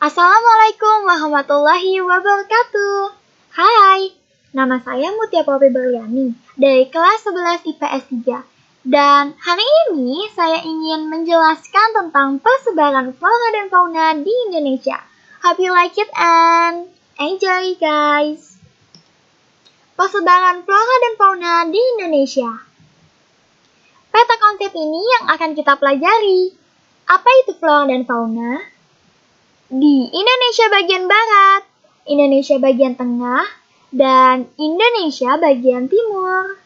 Assalamualaikum warahmatullahi wabarakatuh. Hai, nama saya Mutia Popi Berliani dari kelas 11 IPS 3. Dan hari ini saya ingin menjelaskan tentang persebaran flora dan fauna di Indonesia. Hope you like it and enjoy guys. Persebaran flora dan fauna di Indonesia. Peta konsep ini yang akan kita pelajari. Apa itu flora dan fauna? Di Indonesia bagian barat, Indonesia bagian tengah, dan Indonesia bagian timur.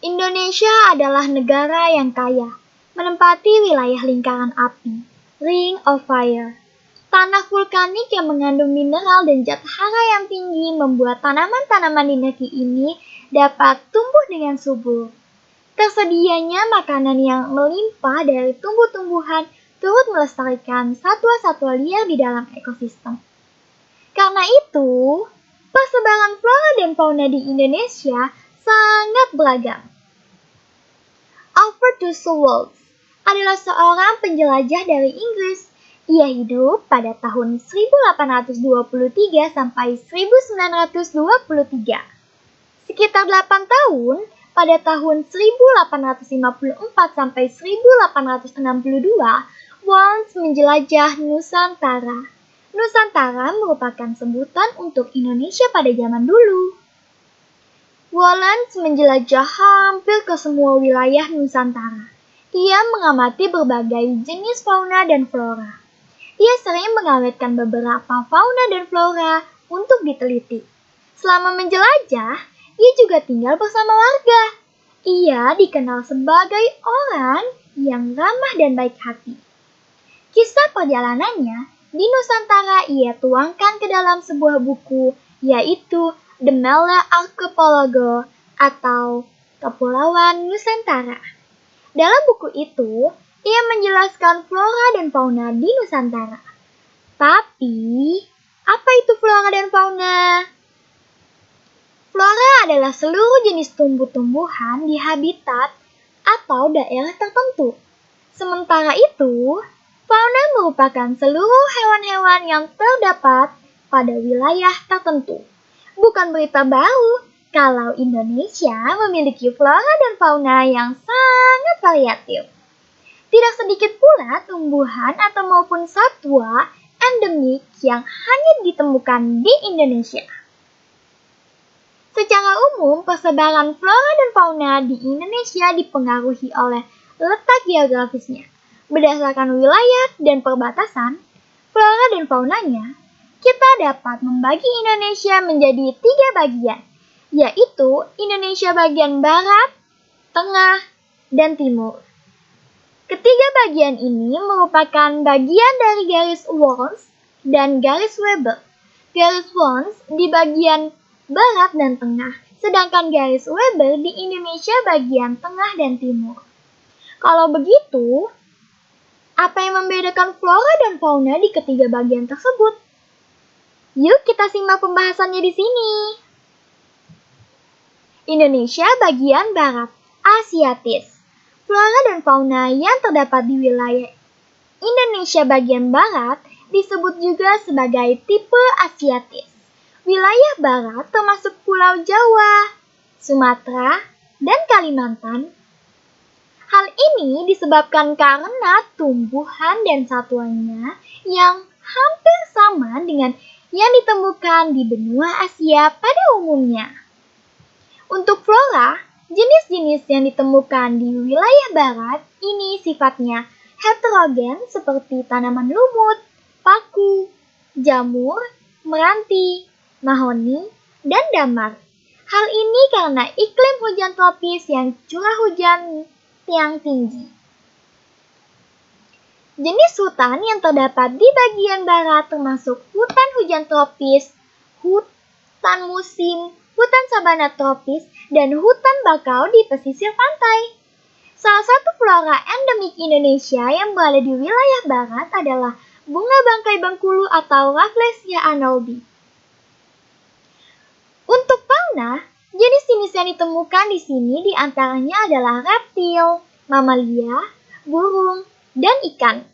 Indonesia adalah negara yang kaya, menempati wilayah lingkaran api, Ring of Fire. Tanah vulkanik yang mengandung mineral dan zat hara yang tinggi membuat tanaman-tanaman di negeri ini dapat tumbuh dengan subur. Tersedianya makanan yang melimpah dari tumbuh-tumbuhan turut melestarikan satwa-satwa liar di dalam ekosistem. Karena itu, persebaran flora dan fauna di Indonesia sangat beragam. Alfred Russel adalah seorang penjelajah dari Inggris. Ia hidup pada tahun 1823 sampai 1923. Sekitar 8 tahun pada tahun 1854 sampai 1862, Wallace menjelajah Nusantara. Nusantara merupakan sebutan untuk Indonesia pada zaman dulu. Wallace menjelajah hampir ke semua wilayah Nusantara. Ia mengamati berbagai jenis fauna dan flora. Ia sering mengawetkan beberapa fauna dan flora untuk diteliti. Selama menjelajah, ia juga tinggal bersama warga. Ia dikenal sebagai orang yang ramah dan baik hati. Kisah perjalanannya di Nusantara ia tuangkan ke dalam sebuah buku, yaitu The Malaya Archipelago atau Kepulauan Nusantara. Dalam buku itu, ia menjelaskan flora dan fauna di Nusantara. Tapi, apa itu flora dan fauna? Flora adalah seluruh jenis tumbuh-tumbuhan di habitat atau daerah tertentu. Sementara itu, fauna merupakan seluruh hewan-hewan yang terdapat pada wilayah tertentu. Bukan berita baru kalau Indonesia memiliki flora dan fauna yang sangat variatif. Tidak sedikit pula tumbuhan atau maupun satwa endemik yang hanya ditemukan di Indonesia. Secara umum, persebaran flora dan fauna di Indonesia dipengaruhi oleh letak geografisnya. Berdasarkan wilayah dan perbatasan, flora dan faunanya, kita dapat membagi Indonesia menjadi 3 bagian, yaitu Indonesia bagian barat, tengah, dan timur. Ketiga bagian ini merupakan bagian dari garis Wallace dan garis Weber. Garis Wallace di bagian barat dan tengah, sedangkan garis Weber di Indonesia bagian tengah dan timur. Kalau begitu, apa yang membedakan flora dan fauna di ketiga bagian tersebut? Yuk kita simak pembahasannya di sini. Indonesia bagian barat, Asiatis. Flora dan fauna yang terdapat di wilayah Indonesia bagian barat disebut juga sebagai tipe Asiatis. Wilayah barat termasuk Pulau Jawa, Sumatera, dan Kalimantan. Hal ini disebabkan karena tumbuhan dan satwanya yang hampir sama dengan yang ditemukan di benua Asia pada umumnya. Untuk flora, jenis-jenis yang ditemukan di wilayah barat ini sifatnya heterogen seperti tanaman lumut, paku, jamur, meranti, mahoni, dan damar. Hal ini karena iklim hujan tropis yang curah hujan yang tinggi. Jenis hutan yang terdapat di bagian barat termasuk hutan hujan tropis, hutan musim, hutan sabana tropis, dan hutan bakau di pesisir pantai. Salah satu flora endemik Indonesia yang berada di wilayah barat adalah bunga bangkai Bengkulu atau Rafflesia arnoldi. Untuk fauna, jenis-jenis yang ditemukan di sini diantaranya adalah reptil, mamalia, burung, dan ikan.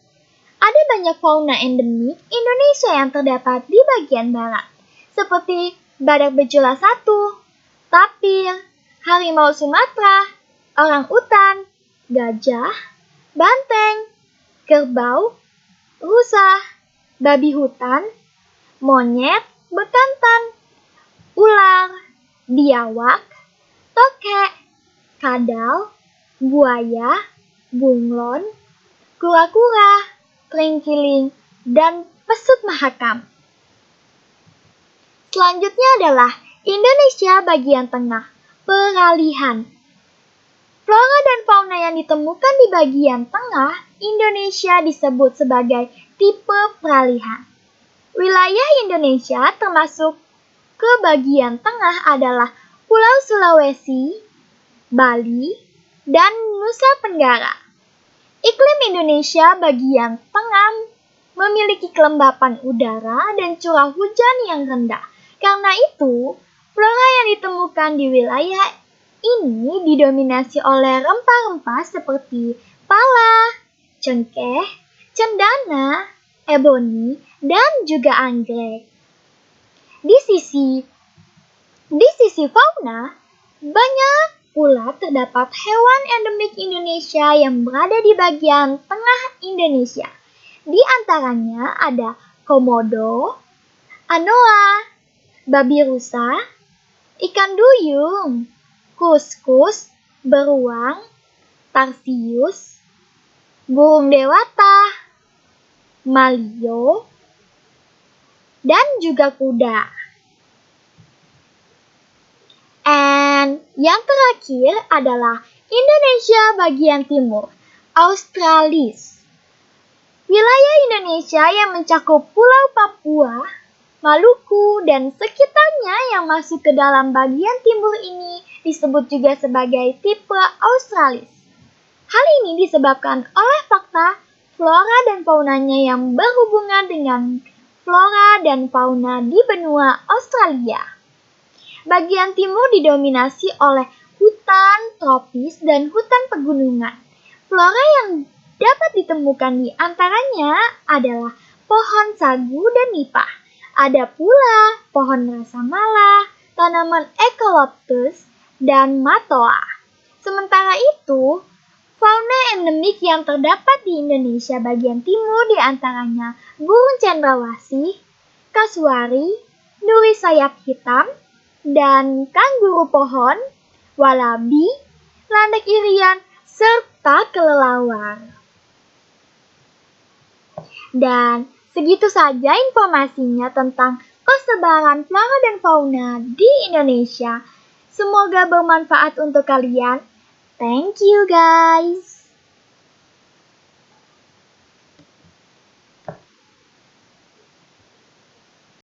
Ada banyak fauna endemik Indonesia yang terdapat di bagian barat, seperti badak berjula 1, tapir, harimau Sumatera, orang-utan, gajah, banteng, kerbau, rusa, babi hutan, monyet, bekantan, ular, biawak, tokek, kadal, buaya, bunglon, kura-kura, terenggiling, dan pesut mahakam. Selanjutnya adalah Indonesia bagian tengah, peralihan. Flora dan fauna yang ditemukan di bagian tengah Indonesia disebut sebagai tipe peralihan. Wilayah Indonesia termasuk ke bagian tengah adalah Pulau Sulawesi, Bali, dan Nusa Tenggara. Iklim Indonesia bagian tengah memiliki kelembapan udara dan curah hujan yang rendah. Karena itu, flora yang ditemukan di wilayah ini didominasi oleh rempah-rempah seperti pala, cengkeh, cendana, eboni, dan juga anggrek. Di sisi fauna, banyak pula terdapat hewan endemik Indonesia yang berada di bagian tengah Indonesia. Di antaranya ada komodo, anoa, babi rusa, ikan duyung, kuskus, beruang, tarsius, burung dewata, malio, dan juga kuda. And yang terakhir adalah Indonesia bagian timur, Australis. Wilayah Indonesia yang mencakup Pulau Papua, Maluku, dan sekitarnya yang masuk ke dalam bagian timur ini disebut juga sebagai tipe Australis. Hal ini disebabkan oleh fakta flora dan faunanya yang berhubungan dengan flora dan fauna di benua Australia. Bagian timur didominasi oleh hutan tropis dan hutan pegunungan. Flora yang dapat ditemukan di antaranya adalah pohon sagu dan nipah. Ada pula pohon rasamala, tanaman Eucalyptus, dan matoa. Sementara itu, fauna endemik yang terdapat di Indonesia bagian timur di antaranya burung cendrawasih, kasuari, duri sayap hitam, dan kanguru pohon, walabi, landak irian, serta kelelawar. Dan segitu saja informasinya tentang persebaran flora dan fauna di Indonesia. Semoga bermanfaat untuk kalian. Thank you guys.